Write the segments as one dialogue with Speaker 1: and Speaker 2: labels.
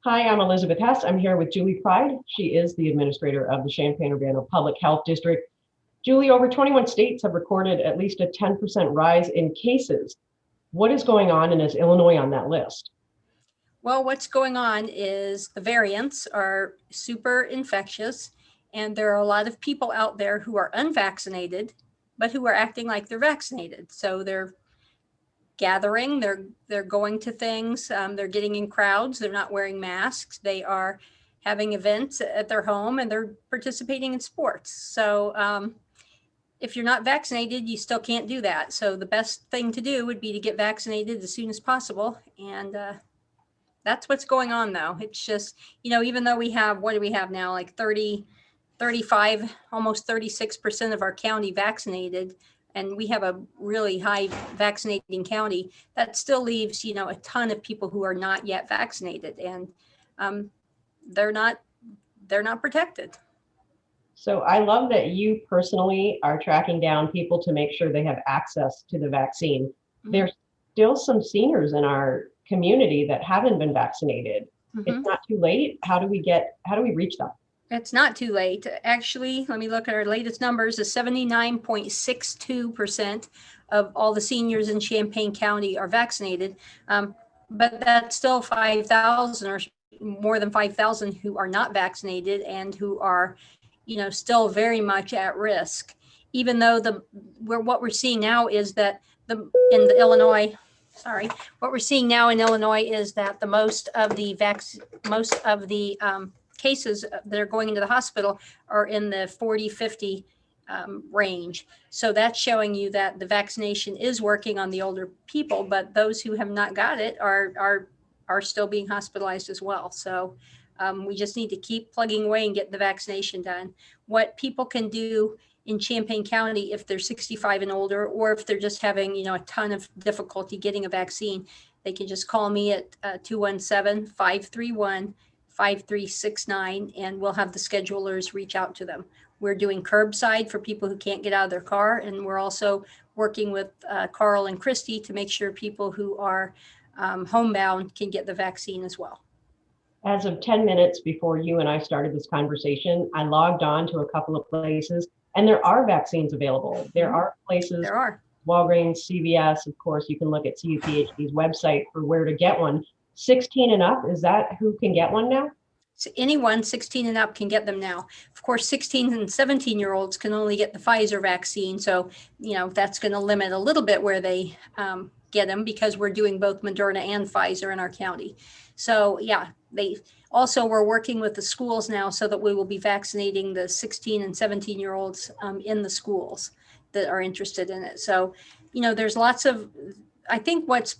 Speaker 1: Hi, I'm Elizabeth Hess. I'm here with Julie Pryde. She is the administrator of the Champaign-Urbana Public Health District. Julie, over 21 states have recorded at least a 10% rise in cases. What is going on, and is Illinois on that list?
Speaker 2: Well, what's going on is the variants are super infectious, and there are a lot of people out there who are unvaccinated, but who are acting like they're vaccinated. So they're gathering, they're going to things, they're getting in crowds, they're not wearing masks, they are having events at their home, and they're participating in sports. So if you're not vaccinated, you still can't do that. So the best thing to do would be to get vaccinated as soon as possible. And that's what's going on, though. It's just, even though we have, what do we have now? Like 30, 35, almost 36% of our county vaccinated, and we have a really high vaccinating county, that still leaves, a ton of people who are not yet vaccinated, and um, they're not protected.
Speaker 1: So I love that you personally are tracking down people to make sure they have access to the vaccine.
Speaker 2: Mm-hmm.
Speaker 1: There's still some seniors in our community that haven't been vaccinated.
Speaker 2: Mm-hmm.
Speaker 1: It's not too late. How do we reach them?
Speaker 2: It's not too late. Actually, let me look at our latest numbers. The 79.62% of all the seniors in Champaign County are vaccinated. But that's still 5,000 or more than 5,000 who are not vaccinated and who are, still very much at risk. Even though what we're seeing now is that what we're seeing now in Illinois is that the most of the cases that are going into the hospital are in the 40, 50 range. So that's showing you that the vaccination is working on the older people, but those who have not got it are still being hospitalized as well. So we just need to keep plugging away and get the vaccination done. What people can do in Champaign County, if they're 65 and older, or if they're just having, a ton of difficulty getting a vaccine, they can just call me at 217-531-5369, and we'll have the schedulers reach out to them. We're doing curbside for people who can't get out of their car, and we're also working with Carl and Christy to make sure people who are homebound can get the vaccine as well.
Speaker 1: As of 10 minutes before you and I started this conversation, I logged on to a couple of places, and there are vaccines available. There are places, Walgreens, CVS, of course, you can look at CUPHD's website for where to get one. 16 and up, is that who can get one now?
Speaker 2: So anyone 16 and up can get them now. Of course, 16 and 17-year-olds can only get the Pfizer vaccine. So, that's going to limit a little bit where they get them, because we're doing both Moderna and Pfizer in our county. So yeah, we're working with the schools now so that we will be vaccinating the 16 and 17-year-olds in the schools that are interested in it. So, there's lots of, I think what's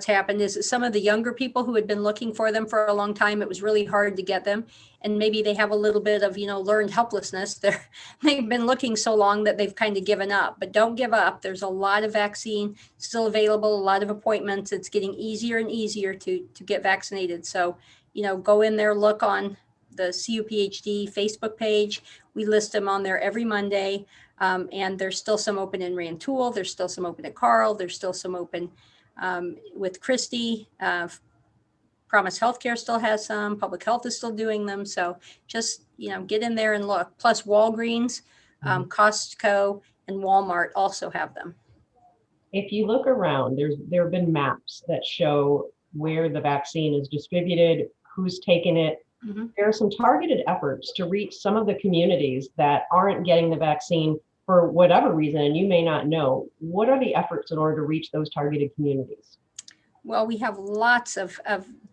Speaker 2: happened is that some of the younger people who had been looking for them for a long time, it was really hard to get them. And maybe they have a little bit of, learned helplessness. They've been looking so long that they've kind of given up, but don't give up. There's a lot of vaccine still available, a lot of appointments. It's getting easier and easier to get vaccinated. So, go in there, look on the CUPHD Facebook page. We list them on there every Monday. And there's still some open in Rantoul. There's still some open at Carl. There's still some open with Christy. Promise Healthcare still has some. Public Health is still doing them. So just, get in there and look. Plus Walgreens, Costco, and Walmart also have them.
Speaker 1: If you look around, there have been maps that show where the vaccine is distributed, who's taken it. Mm-hmm. There are some targeted efforts to reach some of the communities that aren't getting the vaccine for whatever reason, and you may not know. What are the efforts in order to reach those targeted communities?
Speaker 2: Well, we have lots of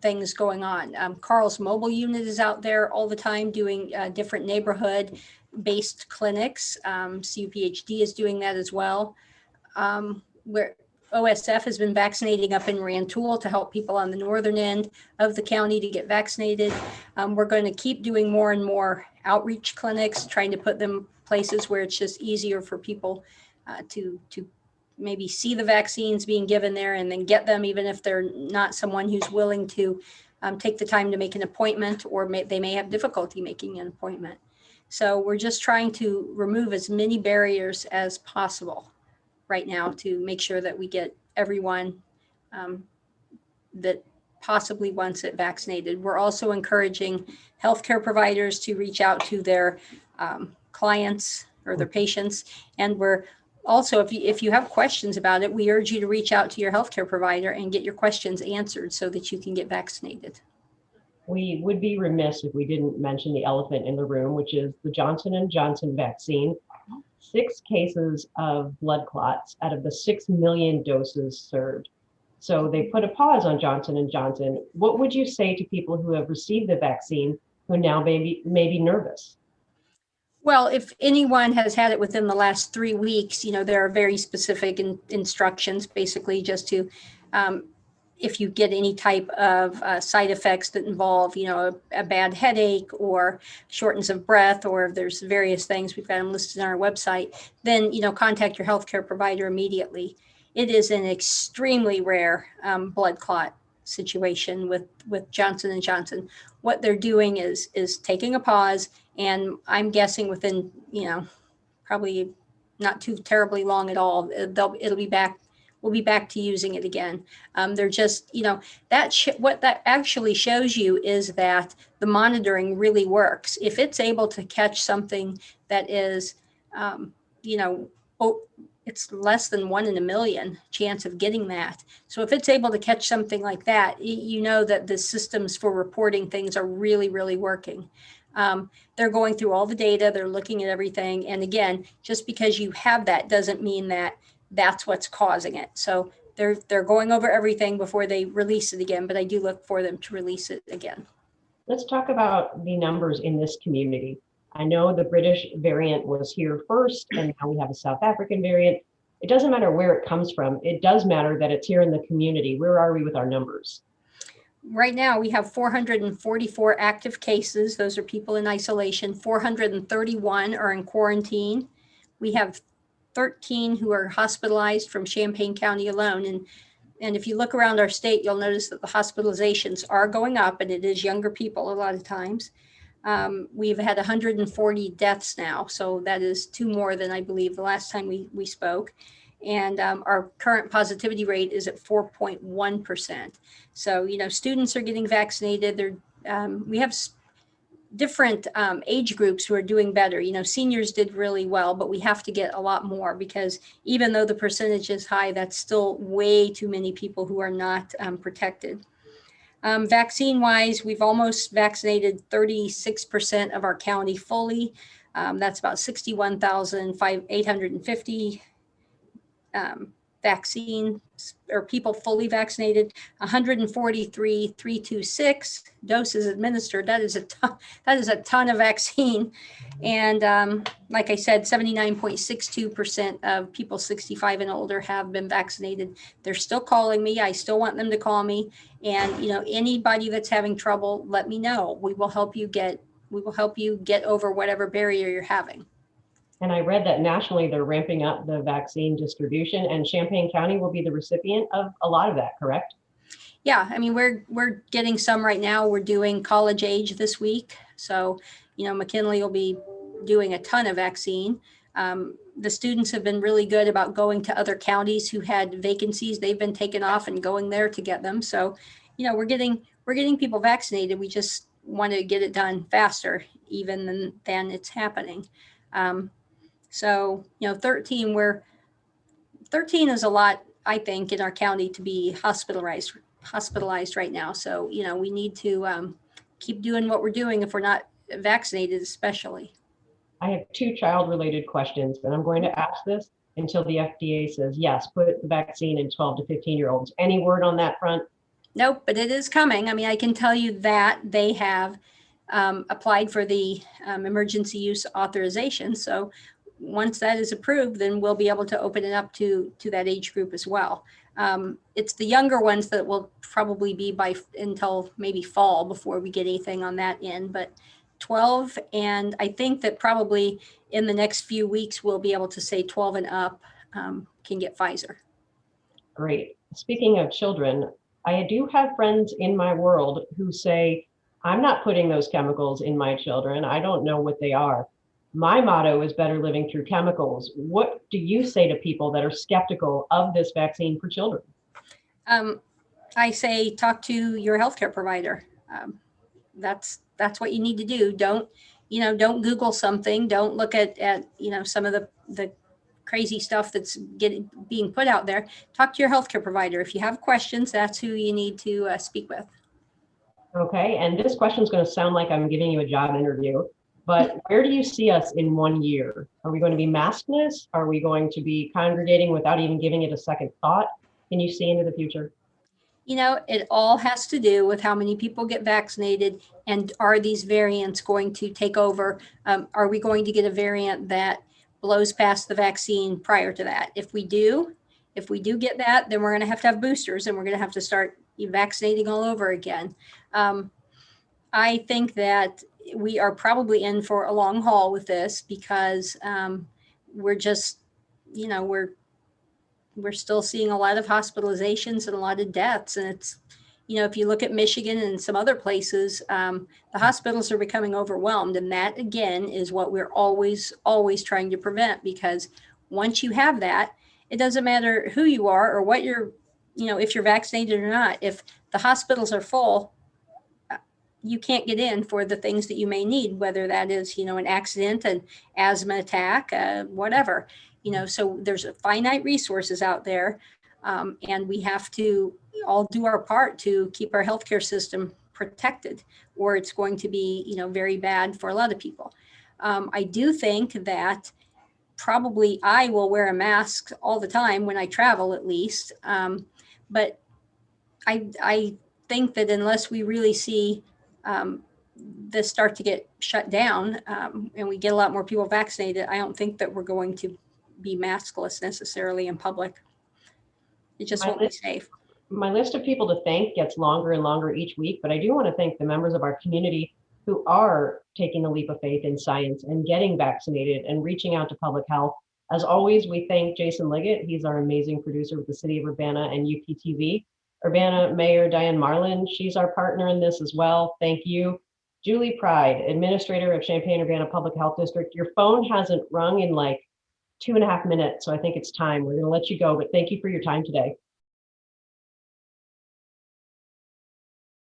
Speaker 2: things going on. Carl's mobile unit is out there all the time doing different neighborhood-based clinics. CUPHD is doing that as well. Where OSF has been vaccinating up in Rantoul to help people on the northern end of the county to get vaccinated. We're going to keep doing more and more outreach clinics, trying to put them places where it's just easier for people to maybe see the vaccines being given there and then get them, even if they're not someone who's willing to take the time to make an appointment, or they may have difficulty making an appointment. So we're just trying to remove as many barriers as possible right now to make sure that we get everyone that possibly wants it vaccinated. We're also encouraging healthcare providers to reach out to their clients or their patients. And we're also, if you have questions about it, we urge you to reach out to your healthcare provider and get your questions answered so that you can get vaccinated.
Speaker 1: We would be remiss if we didn't mention the elephant in the room, which is the Johnson & Johnson vaccine. 6 cases of blood clots out of the 6 million doses served. So they put a pause on Johnson & Johnson. What would you say to people who have received the vaccine who now may be nervous?
Speaker 2: Well, if anyone has had it within the last 3 weeks, there are very specific instructions, basically just to, if you get any type of side effects that involve, a bad headache or shortness of breath, or if there's various things, we've got them listed on our website, then, contact your healthcare provider immediately. It is an extremely rare blood clot situation with Johnson & Johnson. What they're doing is taking a pause, and I'm guessing within, probably not too terribly long at all, it'll be back. We'll be back to using it again. They're just, what that actually shows you is that the monitoring really works. If it's able to catch something that is, it's less than 1 in a million chance of getting that. So if it's able to catch something like that, that the systems for reporting things are really, really working. They're going through all the data, they're looking at everything. And again, just because you have that doesn't mean that that's what's causing it. So they're going over everything before they release it again, but I do look for them to release it again.
Speaker 1: Let's talk about the numbers in this community. I know the British variant was here first, and now we have a South African variant. It doesn't matter where it comes from. It does matter that it's here in the community. Where are we with our numbers?
Speaker 2: Right now, we have 444 active cases. Those are people in isolation. 431 are in quarantine. We have 13 who are hospitalized from Champaign County alone. And if you look around our state, you'll notice that the hospitalizations are going up, and it is younger people a lot of times. We've had 140 deaths now, so that is 2 more than I believe the last time we spoke. And our current positivity rate is at 4.1%. So, students are getting vaccinated. We have different age groups who are doing better. Seniors did really well, but we have to get a lot more, because even though the percentage is high, that's still way too many people who are not protected. Vaccine wise, we've almost vaccinated 36% of our county fully. That's about 61,850 vaccines or people fully vaccinated. 143,326 doses administered. That is a ton of vaccine. And like I said, 79.62% of people 65 and older have been vaccinated. They're still calling me. I still want them to call me. And anybody that's having trouble, let me know. We will help you get over whatever barrier you're having.
Speaker 1: And I read that nationally they're ramping up the vaccine distribution, and Champaign County will be the recipient of a lot of that, correct?
Speaker 2: Yeah, I mean, we're getting some right now. We're doing college age this week. So, McKinley will be doing a ton of vaccine. The students have been really good about going to other counties who had vacancies. They've been taken off and going there to get them. So, we're getting people vaccinated. We just want to get it done faster even than it's happening. So, 13 is a lot, I think, in our county to be hospitalized right now. So, we need to keep doing what we're doing if we're not vaccinated, especially.
Speaker 1: I have 2 child-related questions, and I'm going to ask this until the FDA says, yes, put the vaccine in 12 to 15-year-olds. Any word on that front?
Speaker 2: Nope, but it is coming. I mean, I can tell you that they have applied for the emergency use authorization. So once that is approved, then we'll be able to open it up to that age group as well. It's the younger ones that will probably be until maybe fall before we get anything on that end, but 12. And I think that probably in the next few weeks, we'll be able to say 12 and up can get Pfizer.
Speaker 1: Great. Speaking of children, I do have friends in my world who say, I'm not putting those chemicals in my children. I don't know what they are. My motto is better living through chemicals. What do you say to people that are skeptical of this vaccine for children?
Speaker 2: I say talk to your healthcare provider. That's what you need to do. Don't Google something. Don't look at some of the crazy stuff that's being put out there. Talk to your healthcare provider. If you have questions, that's who you need to speak with.
Speaker 1: Okay, and this question is going to sound like I'm giving you a job interview, but where do you see us in 1 year? Are we going to be maskless? Are we going to be congregating without even giving it a second thought? Can you see into the future?
Speaker 2: It all has to do with how many people get vaccinated, and are these variants going to take over? Are we going to get a variant that blows past the vaccine prior to that? If we do get that, then we're going to have boosters, and we're going to have to start vaccinating all over again. I think that we are probably in for a long haul with this because we're just, we're still seeing a lot of hospitalizations and a lot of deaths. And it's, if you look at Michigan and some other places, the hospitals are becoming overwhelmed. And that, again, is what we're always trying to prevent, because once you have that, it doesn't matter who you are or what you're, if you're vaccinated or not. If the hospitals are full, you can't get in for the things that you may need, whether that is, an accident, an asthma attack, whatever. So there's a finite resources out there, and we have to all do our part to keep our healthcare system protected, or it's going to be, very bad for a lot of people. I do think that probably I will wear a mask all the time when I travel, at least. But I think that unless we really see this start to get shut down and we get a lot more people vaccinated, I don't think that we're going to be maskless necessarily in public. It just won't be safe.
Speaker 1: My list of people to thank gets longer and longer each week, but I do want to thank the members of our community who are taking the leap of faith in science and getting vaccinated and reaching out to public health. As always, we thank Jason Liggett. He's our amazing producer with the City of Urbana and UPTV. Urbana Mayor Diane Marlin, she's our partner in this as well. Thank you. Julie Pryde, Administrator of Champaign-Urbana Public Health District. Your phone hasn't rung in like 2.5 minutes, so I think it's time. We're going to let you go, but thank you for your time today.